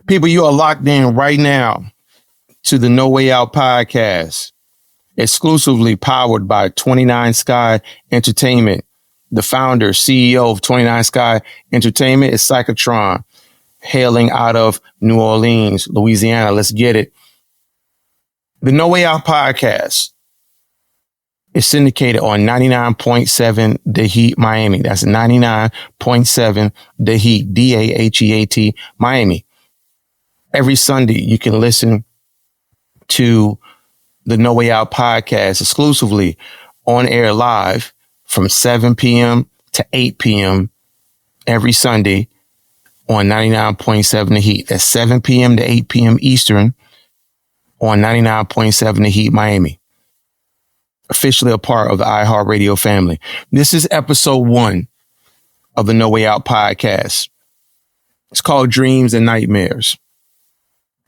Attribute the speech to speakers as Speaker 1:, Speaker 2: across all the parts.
Speaker 1: People, you are locked in right now to the No Way Out Podcast, exclusively powered by 29 Sky Entertainment. The founder, CEO of 29 Sky Entertainment is Psychatron, hailing out of New Orleans, Louisiana. Let's get it. The No Way Out Podcast is syndicated on 99.7 The Heat Miami. That's 99.7 The Heat, DAHEAT Miami. Every Sunday, you can listen to the No Way Out Podcast exclusively on air live from 7 p.m. to 8 p.m. every Sunday on 99.7 The Heat. That's 7 p.m. to 8 p.m. Eastern on 99.7 The Heat Miami. Officially a part of the iHeartRadio family. This is episode 1 of the No Way Out Podcast. It's called Dreams and Nightmares.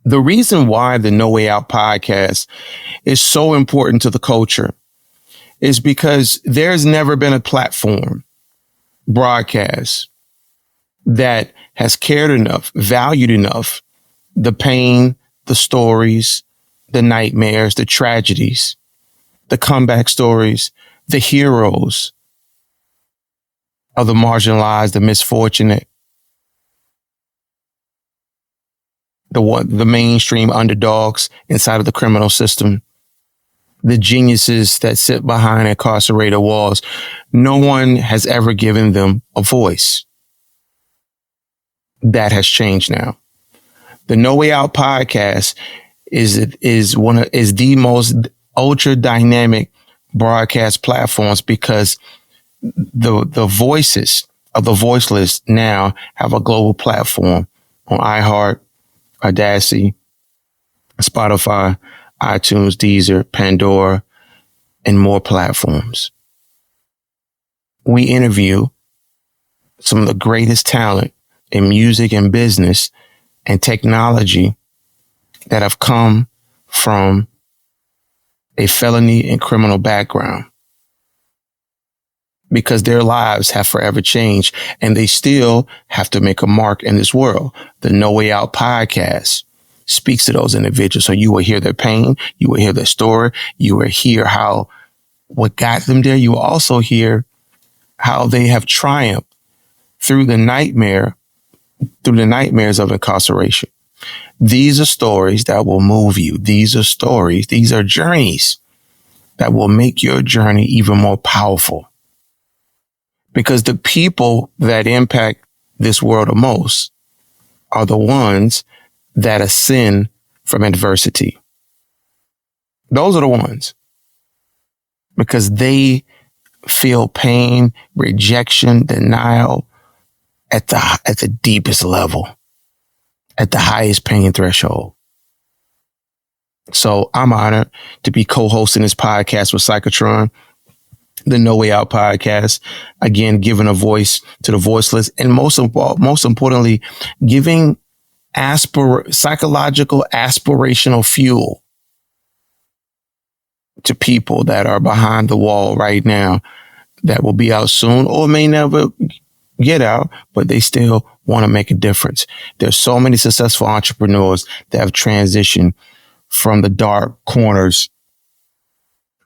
Speaker 1: The reason why the No Way Out Podcast is so important to the culture is because there's never been a platform, broadcast, that has cared enough, valued enough, the pain, the stories, the nightmares, the tragedies, the comeback stories, the heroes of the marginalized, the misfortunate, the mainstream underdogs inside of the criminal system, the geniuses that sit behind incarcerated walls. No one has ever given them a voice. That has changed now. The No Way Out Podcast is the most ultra dynamic broadcast platforms because the voices of the voiceless now have a global platform on iHeart, Audacity, Spotify, iTunes, Deezer, Pandora, and more platforms. We interview some of the greatest talent in music and business and technology that have come from a felony and criminal background, because their lives have forever changed and they still have to make a mark in this world. The No Way Out Podcast speaks to those individuals. So you will hear their pain. You will hear their story. You will hear what got them there. You will also hear how they have triumphed through the nightmares of incarceration. These are stories that will move you. These are journeys that will make your journey even more powerful. Because the people that impact this world the most are the ones that ascend from adversity. Those are the ones. Because they feel pain, rejection, denial at the deepest level, at the highest pain threshold. So I'm honored to be co-hosting this podcast with Psychatron, the No Way Out Podcast. Again, giving a voice to the voiceless, and most importantly, giving psychological aspirational fuel to people that are behind the wall right now, that will be out soon or may never get out, but they still want to make a difference. There's so many successful entrepreneurs that have transitioned from the dark corners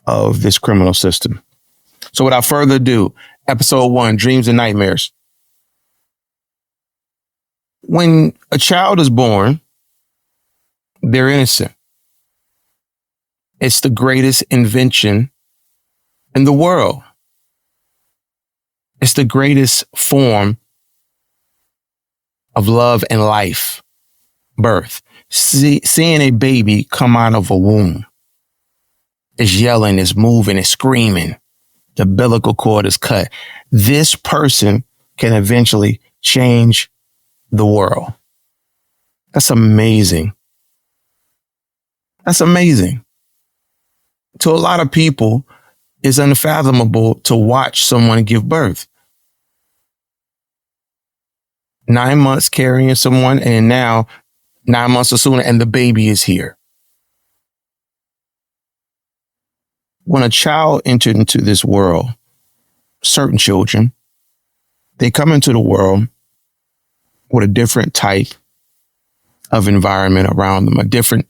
Speaker 1: of this criminal system. So without further ado, episode 1, Dreams and Nightmares. When a child is born, they're innocent. It's the greatest invention in the world. It's the greatest form of love and life, birth. Seeing a baby come out of a womb is yelling, is moving, is screaming. The umbilical cord is cut. This person can eventually change the world. That's amazing. That's amazing. To a lot of people, it's unfathomable to watch someone give birth. 9 months carrying someone, and now 9 months or sooner, and the baby is here. When a child entered into this world, certain children, they come into the world with a different type of environment around them, a different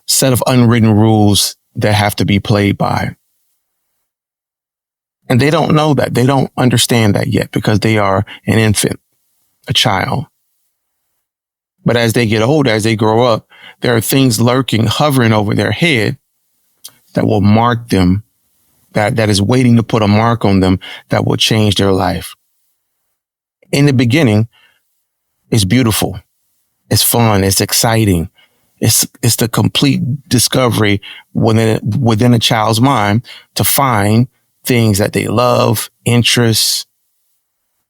Speaker 1: set of unwritten rules that have to be played by. And they don't know that. They don't understand that yet because they are an infant, a child. But as they get older, as they grow up, there are things lurking, hovering over their head that will mark them, that is waiting to put a mark on them that will change their life. In the beginning, it's beautiful. It's fun. It's exciting. It's the complete discovery within a child's mind to find things that they love, interests,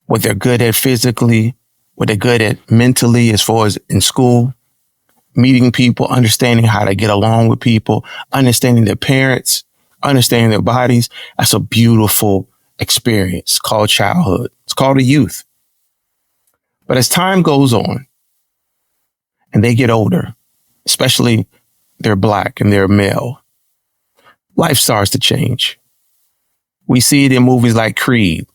Speaker 1: what they're good at physically, what they're good at mentally as far as in school, meeting people, understanding how to get along with people, understanding their parents, understanding their bodies. That's a beautiful experience called childhood. It's called a youth. But as time goes on and they get older, especially they're Black and they're male, life starts to change. We see it in movies like Creed,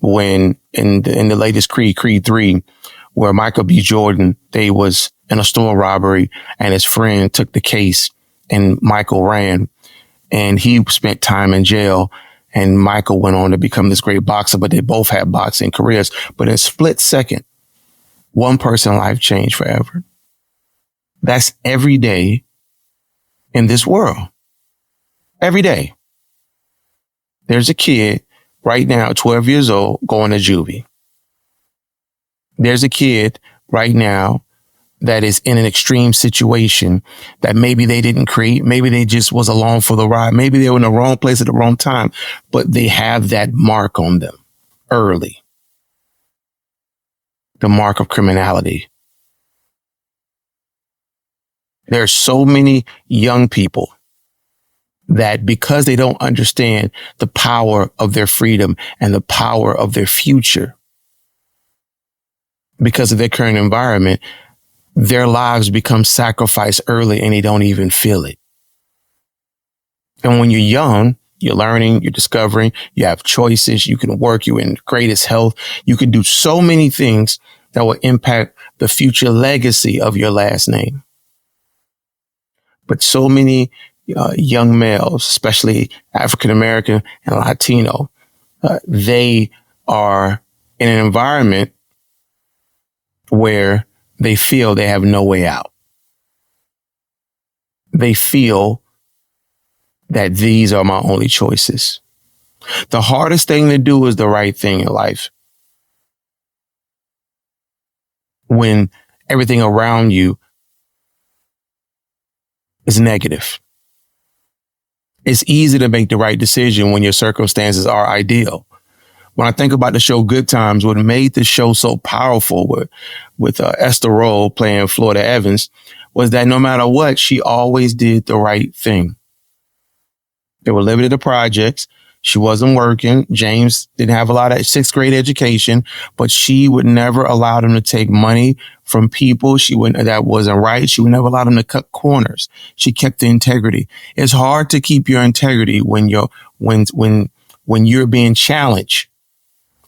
Speaker 1: when in the latest Creed 3, where Michael B. Jordan, they was in a store robbery and his friend took the case and Michael ran and he spent time in jail and Michael went on to become this great boxer, but they both had boxing careers. But in a split second, one person's life changed forever. That's every day in this world. Every day. There's a kid right now, 12 years old, going to juvie. There's a kid right now that is in an extreme situation that maybe they didn't create. Maybe they just was along for the ride. Maybe they were in the wrong place at the wrong time, but they have that mark on them early. The mark of criminality. There are so many young people that because they don't understand the power of their freedom and the power of their future, because of their current environment, their lives become sacrificed early and they don't even feel it. And when you're young, you're learning, you're discovering, you have choices, you can work, you're in greatest health. You can do so many things that will impact the future legacy of your last name. But so many young males, especially African-American and Latino, they are in an environment where they feel they have no way out. They feel that these are my only choices. The hardest thing to do is the right thing in life. When everything around you is negative. It's easy to make the right decision when your circumstances are ideal. When I think about the show Good Times, what made the show so powerful with Esther Rolle playing Florida Evans was that no matter what, she always did the right thing. They were living in the projects. She wasn't working. James didn't have a lot of sixth grade education, but she would never allow them to take money from people. That wasn't right. She would never allow them to cut corners. She kept the integrity. It's hard to keep your integrity when you're being challenged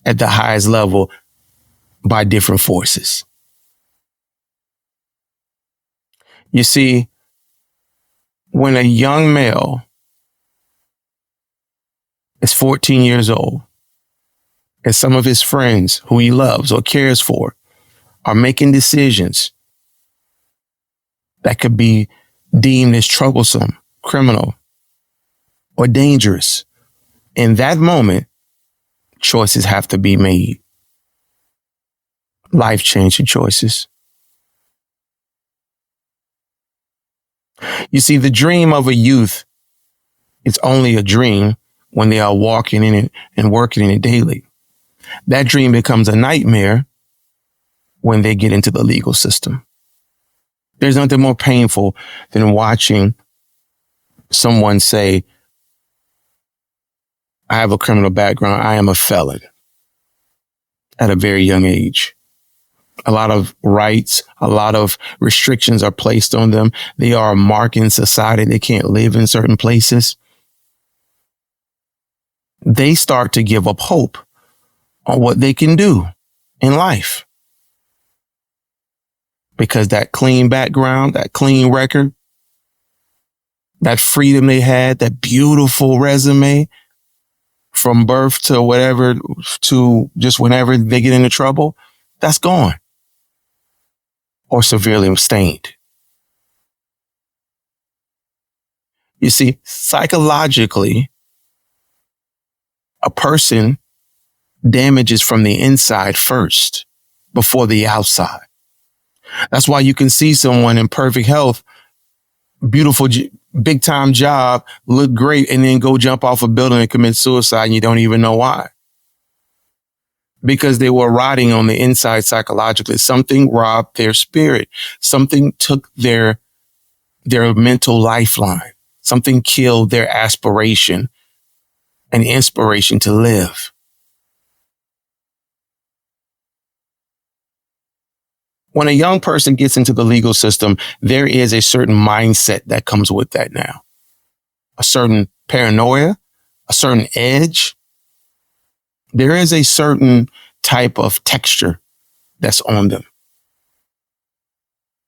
Speaker 1: at the highest level by different forces. You see, when a young male is 14 years old and some of his friends who he loves or cares for are making decisions that could be deemed as troublesome, criminal, or dangerous, in that moment, choices have to be made. Life-changing choices. You see, the dream of a youth is only a dream when they are walking in it and working in it daily. That dream becomes a nightmare when they get into the legal system. There's nothing more painful than watching someone say, I have a criminal background, I am a felon, at a very young age. A lot of rights, a lot of restrictions are placed on them. They are a mark in society. They can't live in certain places. They start to give up hope on what they can do in life. because that clean background, that clean record, that freedom they had, that beautiful resume from birth to whatever, to just whenever they get into trouble, that's gone or severely stained. You see, psychologically, a person damages from the inside first before the outside. That's why you can see someone in perfect health, beautiful, big time job, look great, and then go jump off a building and commit suicide, and you don't even know why. Because they were rotting on the inside psychologically. Something robbed their spirit. Something took their mental lifeline. Something killed their aspiration and inspiration to live. When a young person gets into the legal system, there is a certain mindset that comes with that now. A certain paranoia, a certain edge. There is a certain type of texture that's on them.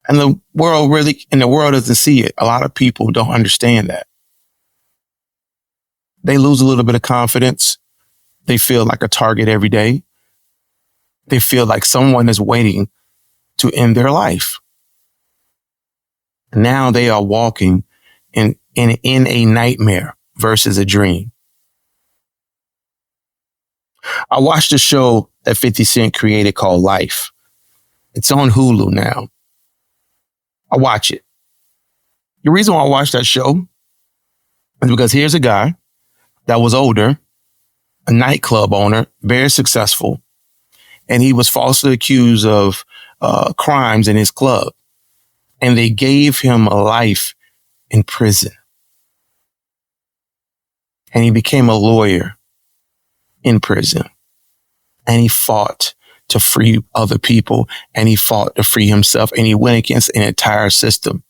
Speaker 1: And the world doesn't see it. A lot of people don't understand that. They lose a little bit of confidence. They feel like a target every day. They feel like someone is waiting to end their life. Now they are walking in a nightmare versus a dream. I watched a show that 50 Cent created called Life. It's on Hulu now. I watch it. The reason why I watch that show is because here's a guy that was older, a nightclub owner, very successful, and he was falsely accused of crimes in his club. And they gave him a life in prison. And he became a lawyer in prison. And he fought to free other people. And he fought to free himself. And he went against an entire system.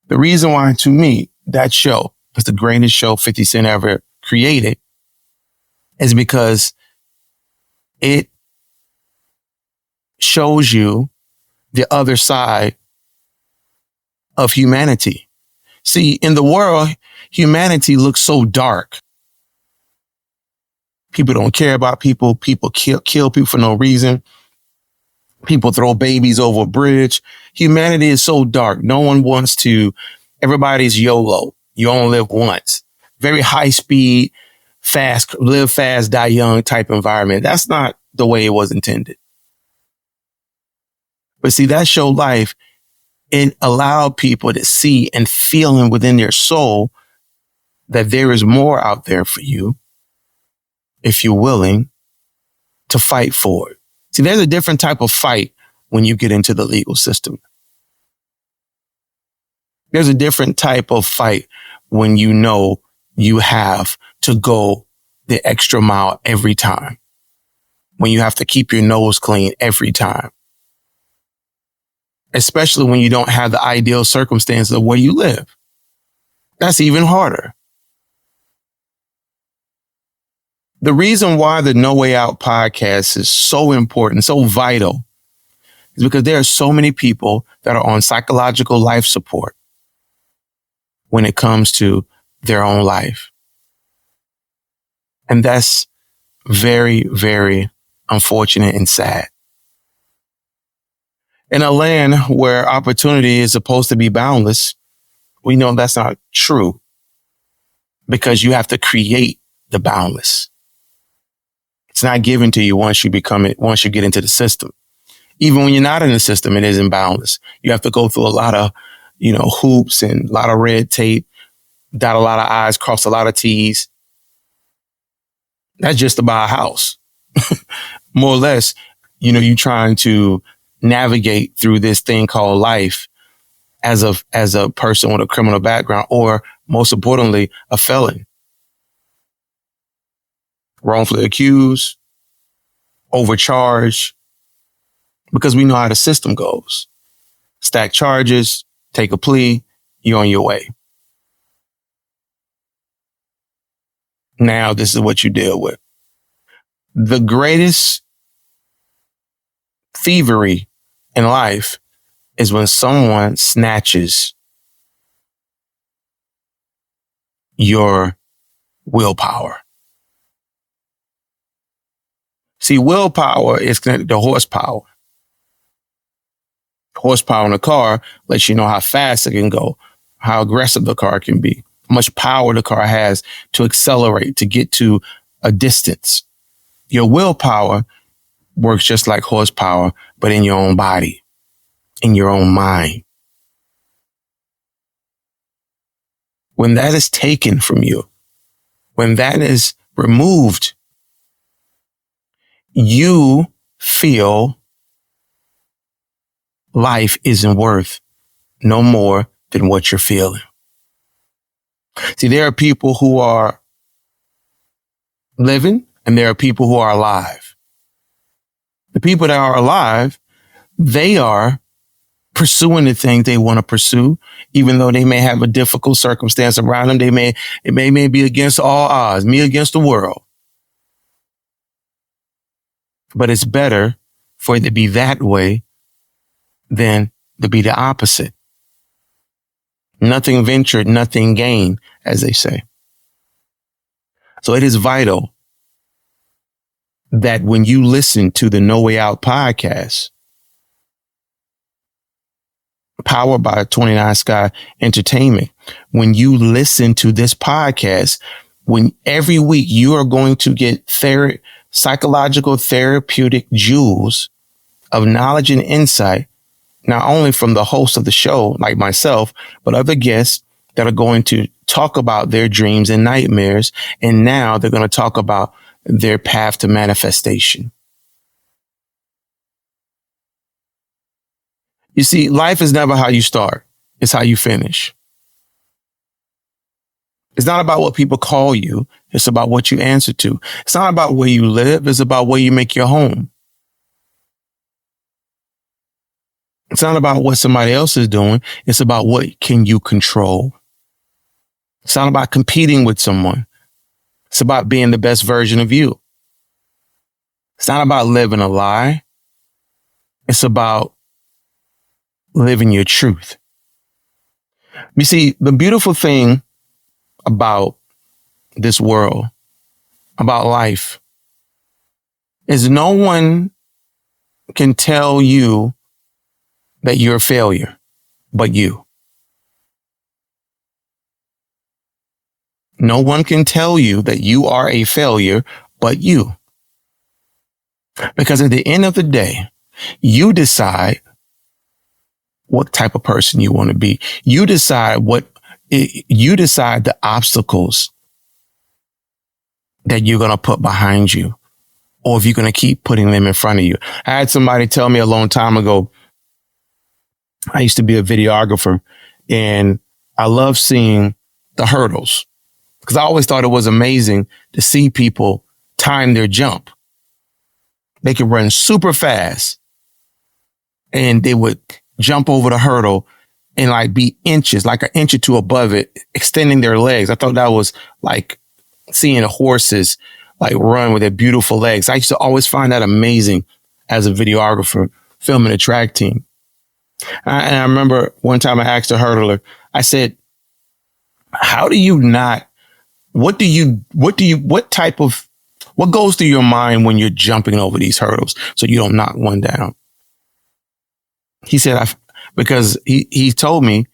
Speaker 1: The reason why, to me, that show was the greatest show 50 Cent ever created is because it shows you the other side of humanity. See, in the world, humanity looks so dark. People don't care about people. People kill people for no reason. People throw babies over a bridge. Humanity is so dark. No one wants to. Everybody's YOLO. You only live once. Very high speed, fast, live fast, die young type environment. That's not the way it was intended. But see, that show Life, it allowed people to see and feel within their soul that there is more out there for you if you're willing to fight for it. See, there's a different type of fight when you get into the legal system. There's a different type of fight when you know you have to go the extra mile every time. When you have to keep your nose clean every time. Especially when you don't have the ideal circumstances of where you live. That's even harder. The reason why the No Way Out podcast is so important, so vital, is because there are so many people that are on psychological life support when it comes to their own life. And that's very, very unfortunate and sad. In a land where opportunity is supposed to be boundless, we know that's not true because you have to create the boundless. It's not given to you once you get into the system. Even when you're not in the system, it isn't boundless. You have to go through a lot of, hoops and a lot of red tape, dot a lot of I's, cross a lot of T's. That's just to buy a house. More or less, you're trying to navigate through this thing called life as a person with a criminal background, or most importantly, a felon. Wrongfully accused, overcharged, because we know how the system goes. Stack charges, take a plea, you're on your way. Now this is what you deal with. The greatest thievery in life is when someone snatches your willpower. See, willpower is connected to horsepower. Horsepower in a car lets you know how fast it can go, how aggressive the car can be, how much power the car has to accelerate, to get to a distance. Your willpower works just like horsepower, but in your own body, in your own mind. When that is taken from you, when that is removed, you feel life isn't worth no more than what you're feeling. See, there are people who are living and there are people who are alive. The people that are alive, they are pursuing the things they want to pursue, even though they may have a difficult circumstance around them. It may be against all odds, me against the world. But it's better for it to be that way than to be the opposite. Nothing ventured, nothing gained, as they say. So it is vital that when you listen to the No Way Out podcast, powered by 29 Sky Entertainment, when you listen to this podcast, when every week you are going to get psychological therapeutic jewels of knowledge and insight, not only from the host of the show, like myself, but other guests that are going to talk about their dreams and nightmares. And now they're going to talk about their path to manifestation. You see, life is never how you start. It's how you finish. It's not about what people call you. It's about what you answer to. It's not about where you live. It's about where you make your home. It's not about what somebody else is doing. It's about what can you control. It's not about competing with someone. It's about being the best version of you. It's not about living a lie. It's about living your truth. You see, the beautiful thing about this world, about life, is no one can tell you that you're a failure, but you. No one can tell you that you are a failure, but you. Because at the end of the day, you decide what type of person you want to be. You decide the obstacles that you're going to put behind you, or if you're going to keep putting them in front of you. I had somebody tell me a long time ago, I used to be a videographer, and I love seeing the hurdles because I always thought it was amazing to see people time their jump. They could run super fast and they would jump over the hurdle and like be inches, like an inch or two above it, extending their legs. I thought that was like seeing horses like run with their beautiful legs. I used to always find that amazing as a videographer filming a track team. And I remember one time I asked a hurdler, I said, what goes through your mind when you're jumping over these hurdles so you don't knock one down? He said, because he told me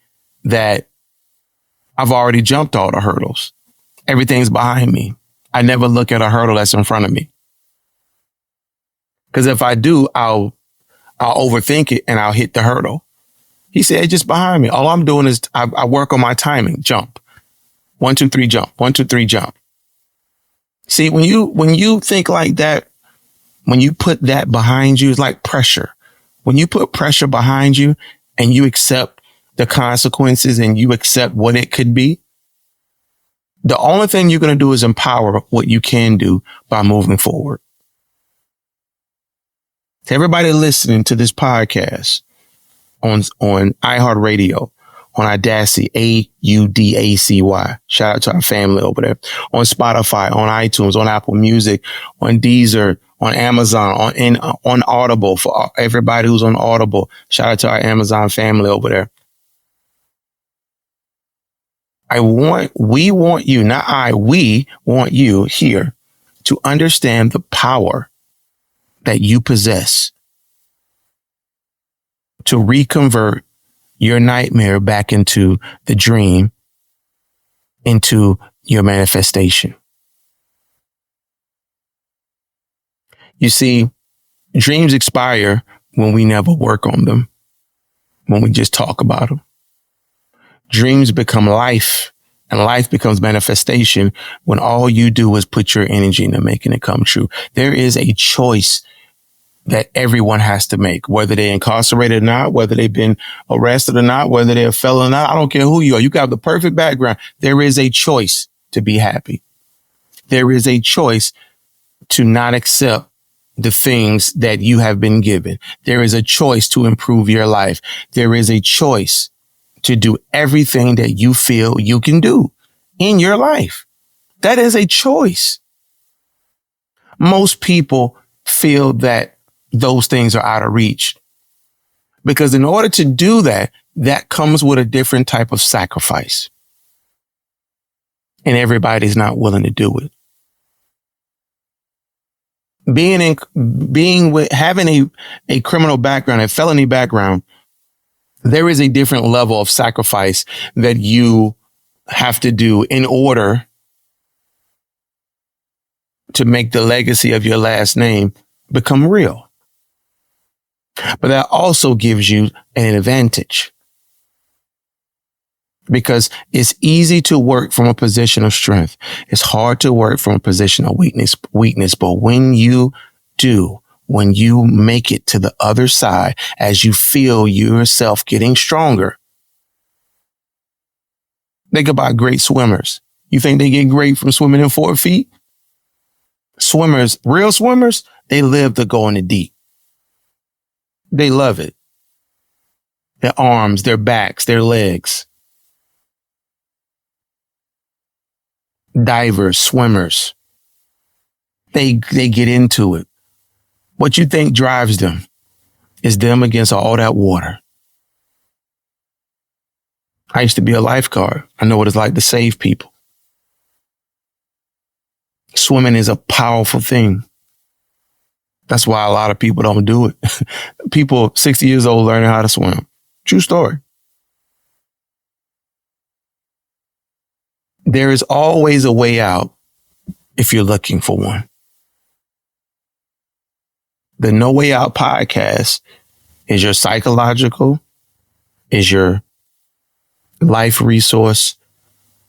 Speaker 1: that I've already jumped all the hurdles. Everything's behind me. I never look at a hurdle that's in front of me. Because if I do, I'll overthink it and I'll hit the hurdle. He said, it's just behind me. All I'm doing is I work on my timing. Jump. 1, 2, 3, jump. 1, 2, 3, jump. See, when you think like that, when you put that behind you, it's like pressure. When you put pressure behind you and you accept the consequences and you accept what it could be, the only thing you're going to do is empower what you can do by moving forward. To everybody listening to this podcast on iHeartRadio, on Audacy, AUDACY. Shout out to our family over there. On Spotify, on iTunes, on Apple Music, on Deezer, on Amazon, on Audible, for everybody who's on Audible. Shout out to our Amazon family over there. We want you here to understand the power that you possess to reconvert your nightmare back into the dream, into your manifestation. You see, dreams expire when we never work on them, when we just talk about them. Dreams become life, and life becomes manifestation when all you do is put your energy into making it come true. There is a choice that everyone has to make, whether they're incarcerated or not, whether they've been arrested or not, whether they're a felon or not. I don't care who you are. You got the perfect background. There is a choice to be happy. There is a choice to not accept the things that you have been given. There is a choice to improve your life. There is a choice to do everything that you feel you can do in your life. That is a choice. Most people feel that those things are out of reach because in order to do that, that comes with a different type of sacrifice. And everybody's not willing to do it. Having a criminal background, a felony background, there is a different level of sacrifice that you have to do in order to make the legacy of your last name become real. But that also gives you an advantage because it's easy to work from a position of strength. It's hard to work from a position of weakness. But when you do, when you make it to the other side, as you feel yourself getting stronger, think about great swimmers. You think they get great from swimming in 4 feet? Swimmers, real swimmers, they live to go in the deep. They love it. Their arms, their backs, their legs. Divers, swimmers, they get into it. What you think drives them is them against all that water. I used to be a lifeguard. I know what it's like to save people. Swimming is a powerful thing. That's why a lot of people don't do it. People 60 years old learning how to swim. True story. There is always a way out if you're looking for one. The No Way Out Podcast is your psychological, is your life resource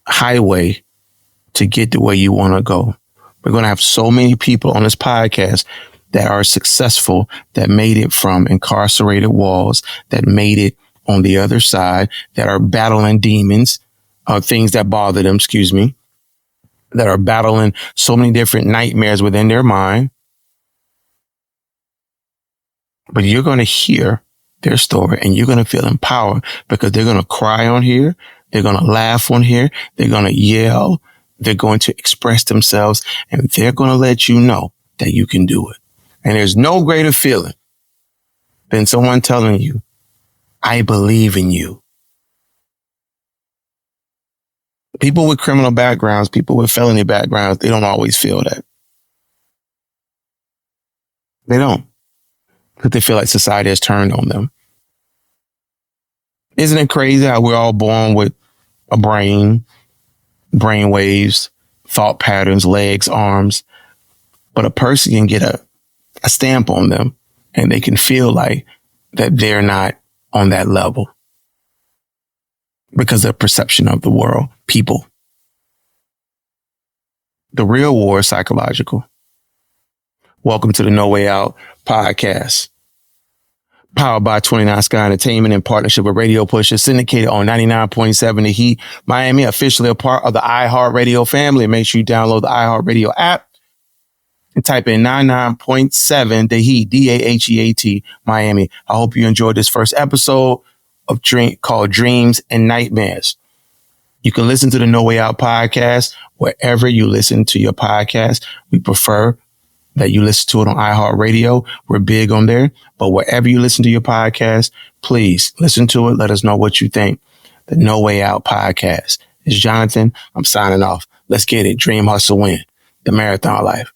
Speaker 1: highway to get to where you want to go. We're going to have so many people on this podcast that are successful, that made it from incarcerated walls, that made it on the other side, that are battling demons, things that bother them, that are battling so many different nightmares within their mind. But you're going to hear their story and you're going to feel empowered because they're going to cry on here. They're going to laugh on here. They're going to yell. They're going to express themselves and they're going to let you know that you can do it. And there's no greater feeling than someone telling you, I believe in you. People with criminal backgrounds, people with felony backgrounds, they don't always feel that. They don't. Because they feel like society has turned on them. Isn't it crazy how we're all born with a brain waves, thought patterns, legs, arms, but a person can get a stamp on them and they can feel like that they're not on that level because of the perception of the world, people. The real war is psychological. Welcome to the No Way Out Podcast. Powered by 29 Sky Entertainment in partnership with Radio Pusher, syndicated on 99.7 The Heat, Miami, officially a part of the iHeartRadio family. Make sure you download the iHeartRadio app and type in 99.7 The Heat, DAHEAT, Miami. I hope you enjoyed this first episode of called Dreams and Nightmares. You can listen to the No Way Out Podcast wherever you listen to your podcast. We prefer that you listen to it on iHeartRadio. We're big on there. But wherever you listen to your podcast, please listen to it. Let us know what you think. The No Way Out Podcast. It's Jonathan. I'm signing off. Let's get it. Dream, hustle, win. The marathon life.